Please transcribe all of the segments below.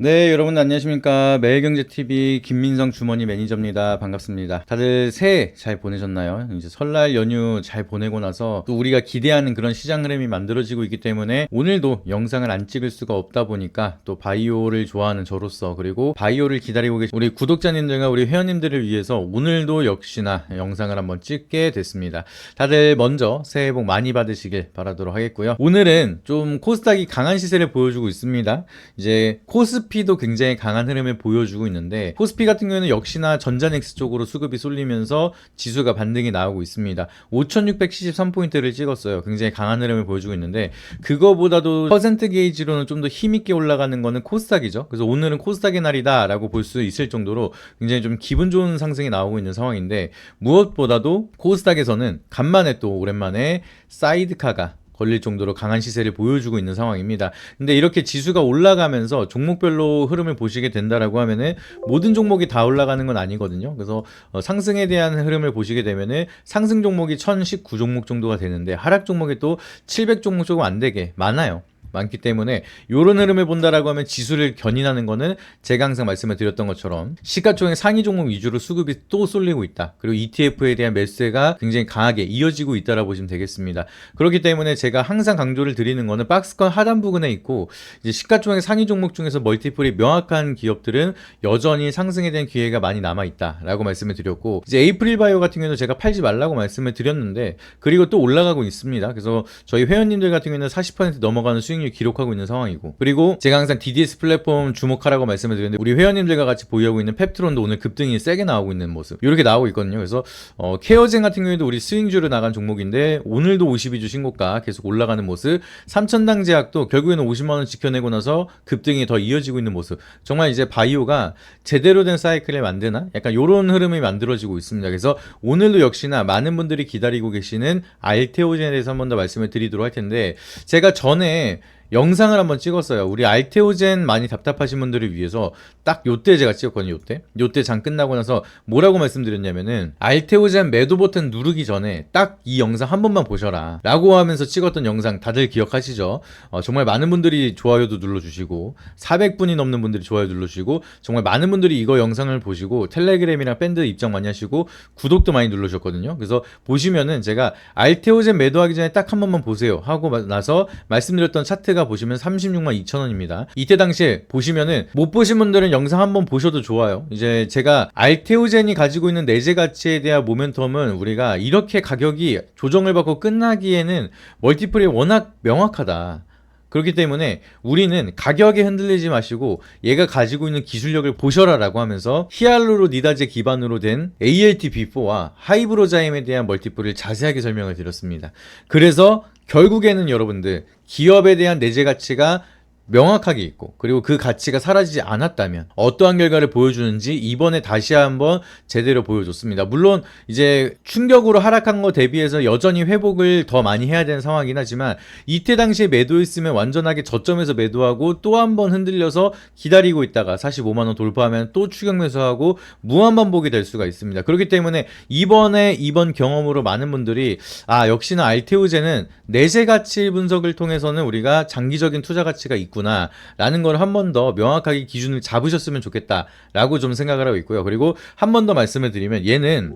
네, 여러분 안녕하십니까. 매일경제TV 김민성 주머니 매니저입니다. 반갑습니다. 다들 새해 잘 보내셨나요? 이제 설날 연휴 잘 보내고 나서 또 우리가 기대하는 그런 시장 흐름이 만들어지고 있기 때문에 오늘도 영상을 안 찍을 수가 없다 보니까 또 바이오를 좋아하는 저로서 그리고 바이오를 기다리고 계신 우리 구독자님들과 우리 회원님들을 위해서 오늘도 역시나 영상을 한번 찍게 됐습니다. 다들 먼저 새해 복 많이 받으시길 바라도록 하겠고요. 오늘은 좀 코스닥이 강한 시세를 보여주고 있습니다. 이제 코스피도 굉장히 강한 흐름을 보여주고 있는데 코스피 같은 경우에는 역시나 전자넥스 쪽으로 수급이 쏠리면서 지수가 반등이 나오고 있습니다. 5673포인트를 찍었어요. 굉장히 강한 흐름을 보여주고 있는데 그거보다도 퍼센트 게이지로는 좀 더 힘있게 올라가는 거는 코스닥이죠. 그래서 오늘은 코스닥의 날이다 라고 볼 수 있을 정도로 굉장히 좀 기분 좋은 상승이 나오고 있는 상황인데 무엇보다도 코스닥에서는 간만에 또 오랜만에 사이드카가 걸릴 정도로 강한 시세를 보여주고 있는 상황입니다. 근데 이렇게 지수가 올라가면서 종목별로 흐름을 보시게 된다라고 하면은 모든 종목이 다 올라가는 건 아니거든요. 그래서 상승에 대한 흐름을 보시게 되면은 상승 종목이 1019 종목 정도가 되는데 하락 종목이 또 700 종목 조금 안 되게 많기 때문에 이런 흐름을 본다라고 하면 지수를 견인하는 거는 제가 항상 말씀을 드렸던 것처럼 시가총액 상위 종목 위주로 수급이 또 쏠리고 있다. 그리고 ETF에 대한 매수가 굉장히 강하게 이어지고 있다라고 보시면 되겠습니다. 그렇기 때문에 제가 항상 강조를 드리는 거는 박스권 하단 부근에 있고 이제 시가총액 상위 종목 중에서 멀티플이 명확한 기업들은 여전히 상승에 대한 기회가 많이 남아 있다라고 말씀을 드렸고 이제 에이프릴바이오 같은 경우는 제가 팔지 말라고 말씀을 드렸는데 그리고 또 올라가고 있습니다. 그래서 저희 회원님들 같은 경우는 40% 넘어가는 수익 기록하고 있는 상황이고 그리고 제가 항상 DDS 플랫폼 주목하라고 말씀을 드렸는데 우리 회원님들과 같이 보유하고 있는 펩트론도 오늘 급등이 세게 나오고 있는 모습 이렇게 나오고 있거든요. 그래서 케어젠 같은 경우에도 우리 스윙주로 나간 종목인데 오늘도 52주 신고가 계속 올라가는 모습 3천당 제약도 결국에는 50만원 지켜내고 나서 급등이 더 이어지고 있는 모습 정말 이제 바이오가 제대로 된 사이클을 만드나 약간 이런 흐름이 만들어지고 있습니다. 그래서 오늘도 역시나 많은 분들이 기다리고 계시는 알테오젠에 대해서 한 번 더 말씀을 드리도록 할 텐데 제가 전에 영상을 한번 찍었어요. 우리 알테오젠 많이 답답하신 분들을 위해서 딱 요때 제가 찍었거든요. 요때 장 끝나고 나서 뭐라고 말씀드렸냐면은 알테오젠 매도 버튼 누르기 전에 딱 이 영상 한 번만 보셔라 라고 하면서 찍었던 영상 다들 기억하시죠? 정말 많은 분들이 좋아요도 눌러주시고 400분이 넘는 분들이 좋아요 눌러주시고 정말 많은 분들이 이거 영상을 보시고 텔레그램이랑 밴드 입장 많이 하시고 구독도 많이 눌러주셨거든요. 그래서 보시면은 제가 알테오젠 매도하기 전에 딱 한 번만 보세요 하고 나서 말씀드렸던 차트가 보시면 36만 2천원입니다. 이때 당시에 보시면은 못 보신 분들은 영상 한번 보셔도 좋아요. 이제 제가 알테오젠이 가지고 있는 내재 가치에 대한 모멘텀은 우리가 이렇게 가격이 조정을 받고 끝나기에는 멀티플이 워낙 명확하다. 그렇기 때문에 우리는 가격에 흔들리지 마시고 얘가 가지고 있는 기술력을 보셔라 라고 하면서 히알루로니다제 기반으로 된 ALT-B4와 하이브로자임에 대한 멀티플을 자세하게 설명을 드렸습니다. 그래서 결국에는 여러분들 기업에 대한 내재 가치가 명확하게 있고 그리고 그 가치가 사라지지 않았다면 어떠한 결과를 보여주는지 이번에 다시 한번 제대로 보여줬습니다. 물론 이제 충격으로 하락한 거 대비해서 여전히 회복을 더 많이 해야 되는 상황이긴 하지만 이때 당시에 매도했으면 완전하게 저점에서 매도하고 또 한 번 흔들려서 기다리고 있다가 45만원 돌파하면 또 추격 매수하고 무한반복이 될 수가 있습니다. 그렇기 때문에 이번 경험으로 많은 분들이 역시나 알테오젠은 내재 가치 분석을 통해서는 우리가 장기적인 투자 가치가 있고 라는 걸 한 번 더 명확하게 기준을 잡으셨으면 좋겠다라고 좀 생각을 하고 있고요. 그리고 한 번 더 말씀을 드리면 얘는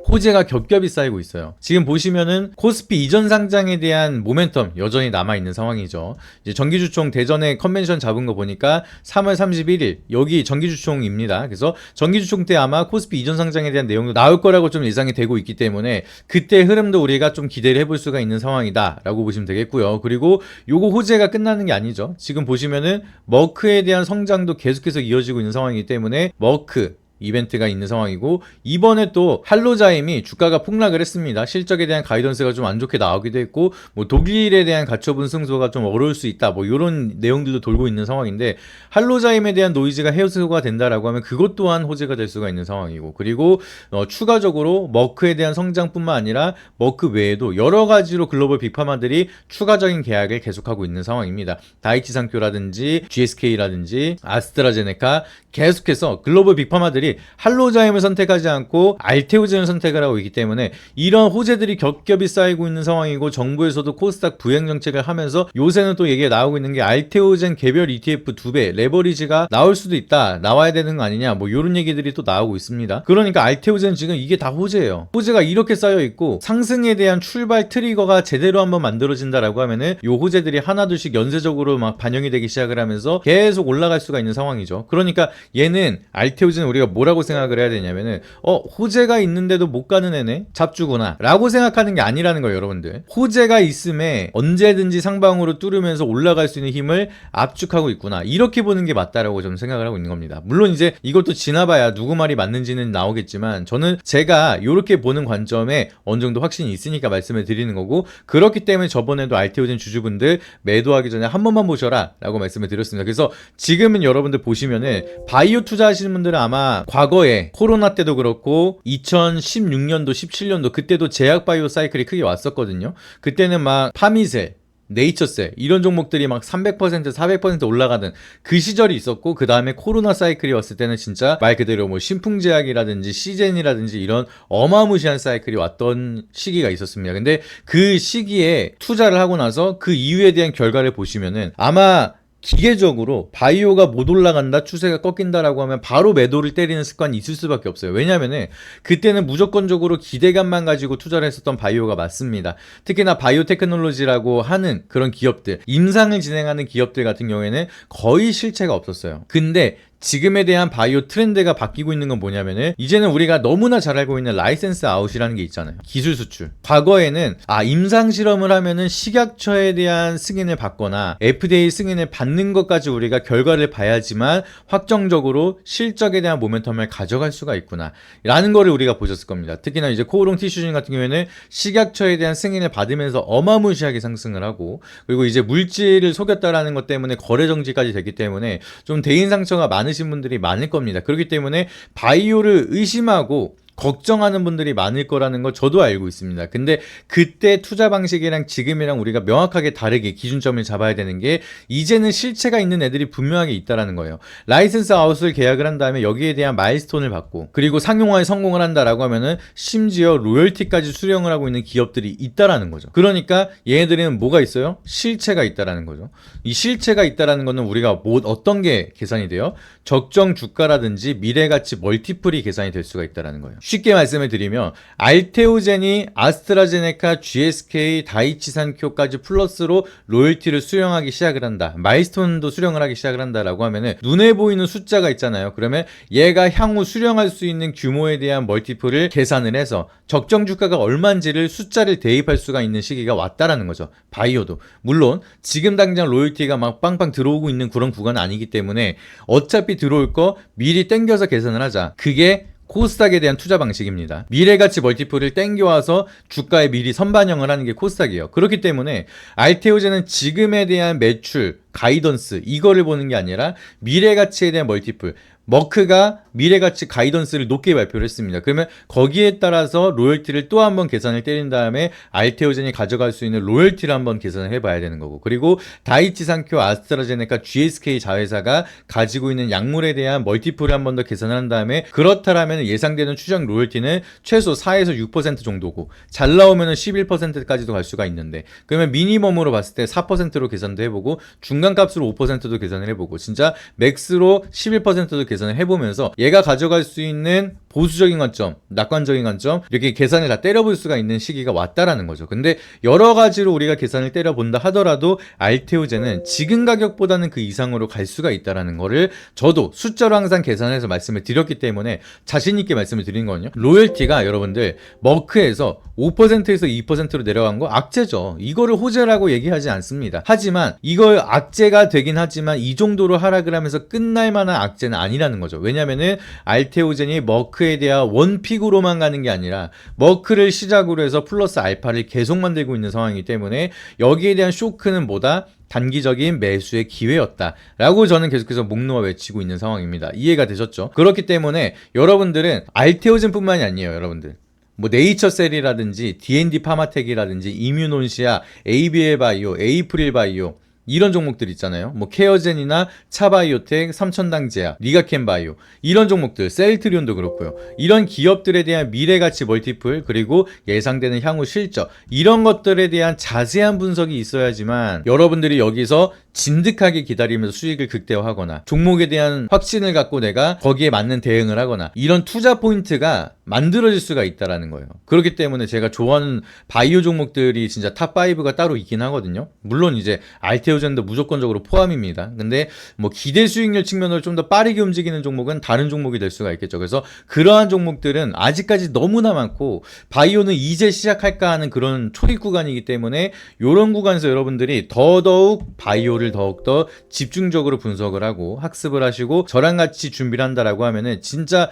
호재가 겹겹이 쌓이고 있어요. 지금 보시면은 코스피 이전 상장에 대한 모멘텀 여전히 남아있는 상황이죠. 이제 정기주총 대전에 컨벤션 잡은 거 보니까 3월 31일 여기 정기주총입니다. 그래서 정기주총 때 아마 코스피 이전 상장에 대한 내용도 나올 거라고 좀 예상이 되고 있기 때문에 그때 흐름도 우리가 좀 기대를 해볼 수가 있는 상황이다 라고 보시면 되겠고요. 그리고 요거 호재가 끝나는 게 아니죠. 지금 보시면은 머크에 대한 성장도 계속해서 이어지고 있는 상황이기 때문에 머크 이벤트가 있는 상황이고 이번에 또 할로자임이 주가가 폭락을 했습니다. 실적에 대한 가이던스가 좀 안 좋게 나오기도 했고 뭐 독일에 대한 가처분 승소가 좀 어려울 수 있다 뭐 이런 내용들도 돌고 있는 상황인데 할로자임에 대한 노이즈가 해소가 된다라고 하면 그것 또한 호재가 될 수가 있는 상황이고 그리고 추가적으로 머크에 대한 성장뿐만 아니라 머크 외에도 여러 가지로 글로벌 빅파마들이 추가적인 계약을 계속하고 있는 상황입니다. 다이치상표라든지 GSK라든지 아스트라제네카 계속해서 글로벌 빅파마들이 사람들이 할로자임을 선택하지 않고 알테오젠을 선택을 하고 있기 때문에 이런 호재들이 겹겹이 쌓이고 있는 상황이고, 정부에서도 코스닥 부양 정책을 하면서 요새는 또 얘기가 나오고 있는 게 알테오젠 개별 ETF 2배 레버리지가 나올 수도 있다, 나와야 되는 거 아니냐, 뭐 이런 얘기들이 또 나오고 있습니다. 그러니까 알테오젠 지금 이게 다 호재예요. 호재가 이렇게 쌓여 있고 상승에 대한 출발 트리거가 제대로 한번 만들어진다라고 하면은 요 호재들이 하나둘씩 연쇄적으로 막 반영이 되기 시작을 하면서 계속 올라갈 수가 있는 상황이죠. 그러니까 얘는 알테오젠 우리가 뭐라고 생각을 해야 되냐면은 호재가 있는데도 못 가는 애네, 잡주구나 라고 생각하는 게 아니라는 거예요. 여러분들, 호재가 있음에 언제든지 상방으로 뚫으면서 올라갈 수 있는 힘을 압축하고 있구나, 이렇게 보는 게 맞다라고 저는 생각을 하고 있는 겁니다. 물론 이제 이것도 지나봐야 누구 말이 맞는지는 나오겠지만, 저는 제가 이렇게 보는 관점에 어느 정도 확신이 있으니까 말씀을 드리는 거고, 그렇기 때문에 저번에도 알테오젠 주주분들 매도하기 전에 한 번만 보셔라 라고 말씀을 드렸습니다. 그래서 지금은 여러분들 보시면은 바이오 투자하시는 분들은 아마 과거에 코로나 때도 그렇고 2016년도 17년도 그때도 제약 바이오 사이클이 크게 왔었거든요. 그때는 막 파미셀, 네이처셀 이런 종목들이 막 300% 400% 올라가는 그 시절이 있었고, 그 다음에 코로나 사이클이 왔을 때는 진짜 말 그대로 뭐 신풍제약이라든지 시젠이라든지 이런 어마무시한 사이클이 왔던 시기가 있었습니다. 근데 그 시기에 투자를 하고 나서 그 이유에 대한 결과를 보시면은 아마 기계적으로 바이오가 못 올라간다, 추세가 꺾인다라고 하면 바로 매도를 때리는 습관이 있을 수밖에 없어요. 왜냐면은 그때는 무조건적으로 기대감만 가지고 투자를 했었던 바이오가 맞습니다. 특히나 바이오 테크놀로지라고 하는 그런 기업들, 임상을 진행하는 기업들 같은 경우에는 거의 실체가 없었어요. 근데 지금에 대한 바이오 트렌드가 바뀌고 있는 건 뭐냐면은, 이제는 우리가 너무나 잘 알고 있는 라이센스 아웃이라는 게 있잖아요. 기술 수출. 과거에는 임상 실험을 하면은 식약처에 대한 승인을 받거나 FDA 승인을 받는 것까지 우리가 결과를 봐야지만 확정적으로 실적에 대한 모멘텀을 가져갈 수가 있구나 라는 거를 우리가 보셨을 겁니다. 특히나 이제 코오롱 티슈진 같은 경우에는 식약처에 대한 승인을 받으면서 어마무시하게 상승을 하고, 그리고 이제 물질을 속였다라는 것 때문에 거래 정지까지 됐기 때문에 좀 대인 상처가 많으신 분들이 많을 겁니다. 그렇기 때문에 바이오를 의심하고 걱정하는 분들이 많을 거라는 거 저도 알고 있습니다. 근데 그때 투자 방식이랑 지금이랑 우리가 명확하게 다르게 기준점을 잡아야 되는 게, 이제는 실체가 있는 애들이 분명하게 있다라는 거예요. 라이센스 아웃을 계약을 한 다음에 여기에 대한 마일스톤을 받고, 그리고 상용화에 성공을 한다라고 하면은 심지어 로열티까지 수령을 하고 있는 기업들이 있다라는 거죠. 그러니까 얘네들은 뭐가 있어요? 실체가 있다라는 거죠. 이 실체가 있다라는 거는 우리가 어떤 게 계산이 돼요? 적정 주가라든지 미래가치 멀티플이 계산이 될 수가 있다라는 거예요. 쉽게 말씀을 드리면 알테오젠이 아스트라제네카, GSK, 다이치산큐까지 플러스로 로열티를 수령하기 시작을 한다, 마일스톤도 수령을 하기 시작을 한다라고 하면은 눈에 보이는 숫자가 있잖아요. 그러면 얘가 향후 수령할 수 있는 규모에 대한 멀티플을 계산을 해서 적정 주가가 얼마인지를 숫자를 대입할 수가 있는 시기가 왔다라는 거죠. 바이오도 물론 지금 당장 로열티가 막 빵빵 들어오고 있는 그런 구간은 아니기 때문에 어차피 들어올 거 미리 땡겨서 계산을 하자, 그게 코스닥에 대한 투자 방식입니다. 미래가치 멀티플을 땡겨와서 주가에 미리 선반영을 하는 게 코스닥이에요. 그렇기 때문에 알테오젠은 지금에 대한 매출, 가이던스 이거를 보는 게 아니라 미래가치에 대한 멀티플, 머크가 미래가치 가이던스를 높게 발표를 했습니다. 그러면 거기에 따라서 로열티를 또 한번 계산을 때린 다음에 알테오젠이 가져갈 수 있는 로열티를 한번 계산을 해봐야 되는 거고, 그리고 다이치산큐, 아스트라제네카, GSK 자회사가 가지고 있는 약물에 대한 멀티플을 한 번 더 계산을 한 다음에, 그렇다라면 예상되는 추정 로열티는 최소 4에서 6% 정도고, 잘 나오면 11%까지도 갈 수가 있는데, 그러면 미니멈으로 봤을 때 4%로 계산도 해보고 중간값으로 5%도 계산을 해보고 진짜 맥스로 11%도 계산을 해보면서 얘가 가져갈 수 있는 보수적인 관점, 낙관적인 관점 이렇게 계산을 다 때려볼 수가 있는 시기가 왔다라는 거죠. 근데 여러 가지로 우리가 계산을 때려본다 하더라도 알테오젠은 지금 가격보다는 그 이상으로 갈 수가 있다라는 거를 저도 숫자로 항상 계산해서 말씀을 드렸기 때문에 자신 있게 말씀을 드린 거거든요. 로열티가 여러분들 머크에서 5%에서 2%로 내려간 거 악재죠. 이거를 호재라고 얘기하지 않습니다. 하지만 이걸 악재가 되긴 하지만 이 정도로 하락을 하면서 끝날 만한 악재는 아니라는 거죠. 왜냐면은 알테오젠이 머크에 대한 원픽으로만 가는 게 아니라 머크를 시작으로 해서 플러스 알파를 계속 만들고 있는 상황이기 때문에 여기에 대한 쇼크는 뭐다? 단기적인 매수의 기회였다라고 저는 계속해서 목 놓아 외치고 있는 상황입니다. 이해가 되셨죠? 그렇기 때문에 여러분들은 알테오젠뿐만이 아니에요. 여러분들 뭐 네이처셀이라든지 D&D 파마텍이라든지 이뮤논시아, ABL 바이오, 에이프릴 바이오 이런 종목들 있잖아요. 뭐 케어젠이나 차바이오텍, 삼천당제약, 리가켄바이오 이런 종목들, 셀트리온도 그렇고요. 이런 기업들에 대한 미래가치 멀티플 그리고 예상되는 향후 실적 이런 것들에 대한 자세한 분석이 있어야지만 여러분들이 여기서 진득하게 기다리면서 수익을 극대화하거나 종목에 대한 확신을 갖고 내가 거기에 맞는 대응을 하거나 이런 투자 포인트가 만들어질 수가 있다라는 거예요. 그렇기 때문에 제가 좋아하는 바이오 종목들이 진짜 탑5가 따로 있긴 하거든요. 물론 이제 알테오젠도 무조건적으로 포함입니다. 근데 뭐 기대 수익률 측면으로 좀 더 빠르게 움직이는 종목은 다른 종목이 될 수가 있겠죠. 그래서 그러한 종목들은 아직까지 너무나 많고 바이오는 이제 시작할까 하는 그런 초입 구간이기 때문에 이런 구간에서 여러분들이 더더욱 바이오를 더욱더 집중적으로 분석을 하고 학습을 하시고 저랑 같이 준비를 한다라고 하면은 진짜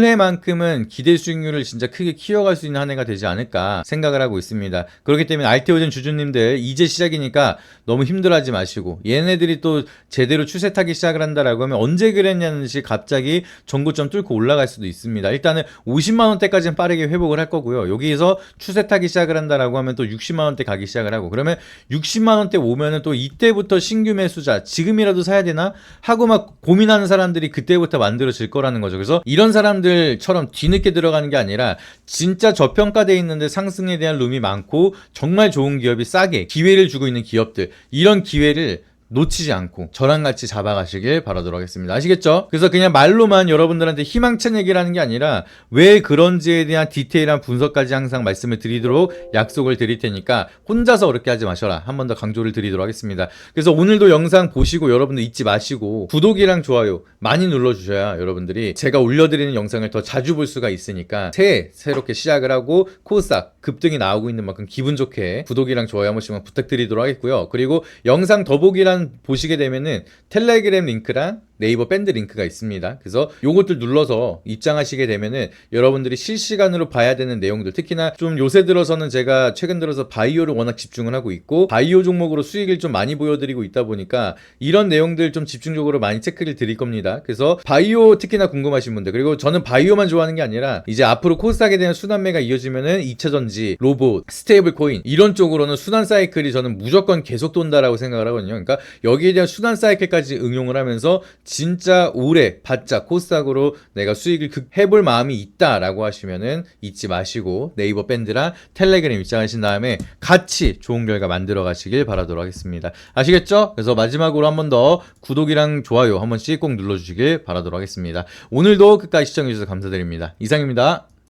올해만큼은 기대 수익률을 진짜 크게 키워갈 수 있는 한 해가 되지 않을까 생각을 하고 있습니다. 그렇기 때문에 알테오젠 주주님들 이제 시작이니까 너무 힘들어하지 마시고 얘네들이 또 제대로 추세 타기 시작을 한다라고 하면 언제 그랬냐는 듯이 갑자기 전고점 뚫고 올라갈 수도 있습니다. 일단은 50만 원대까지는 빠르게 회복을 할 거고요. 여기에서 추세 타기 시작을 한다라고 하면 또 60만 원대 가기 시작을 하고 그러면 60만 원대 오면은 또 이때부터 신규 매수자 지금이라도 사야 되나 하고 막 고민하는 사람들이 그때부터 만들어질 거라는 거죠. 그래서 이런 사람들처럼 뒤늦게 들어가는 게 아니라 진짜 저평가돼 있는데 상승에 대한 룸이 많고 정말 좋은 기업이 싸게 기회를 주고 있는 기업들 이런 기회를 놓치지 않고 저랑 같이 잡아가시길 바라도록 하겠습니다. 아시겠죠? 그래서 그냥 말로만 여러분들한테 희망찬 얘기를 하는 게 아니라 왜 그런지에 대한 디테일한 분석까지 항상 말씀을 드리도록 약속을 드릴 테니까 혼자서 어렵게 하지 마셔라. 한 번 더 강조를 드리도록 하겠습니다. 그래서 오늘도 영상 보시고 여러분들 잊지 마시고 구독이랑 좋아요 많이 눌러주셔야 여러분들이 제가 올려드리는 영상을 더 자주 볼 수가 있으니까 새롭게 시작을 하고 코스닥 급등이 나오고 있는 만큼 기분 좋게 구독이랑 좋아요 한 번씩만 부탁드리도록 하겠고요. 그리고 영상 더보기란 보시게 되면은 텔레그램 링크랑 네이버 밴드 링크가 있습니다. 그래서 요것들 눌러서 입장하시게 되면은 여러분들이 실시간으로 봐야 되는 내용들 특히나 좀 요새 들어서는 제가 최근 들어서 바이오를 워낙 집중을 하고 있고 바이오 종목으로 수익을 좀 많이 보여드리고 있다 보니까 이런 내용들 좀 집중적으로 많이 체크를 드릴 겁니다. 그래서 바이오 특히나 궁금하신 분들 그리고 저는 바이오만 좋아하는 게 아니라 이제 앞으로 코스닥에 대한 순환매가 이어지면은 2차전지, 로봇, 스테이블 코인 이런 쪽으로는 순환 사이클이 저는 무조건 계속 돈다라고 생각을 하거든요. 그러니까 여기에 대한 순환 사이클까지 응용을 하면서 진짜 오래 바짝 코스닥으로 내가 수익을 해볼 마음이 있다라고 하시면은 잊지 마시고 네이버 밴드랑 텔레그램 입장하신 다음에 같이 좋은 결과 만들어 가시길 바라도록 하겠습니다. 아시겠죠? 그래서 마지막으로 한 번 더 구독이랑 좋아요 한 번씩 꼭 눌러주시길 바라도록 하겠습니다. 오늘도 끝까지 시청해주셔서 감사드립니다. 이상입니다.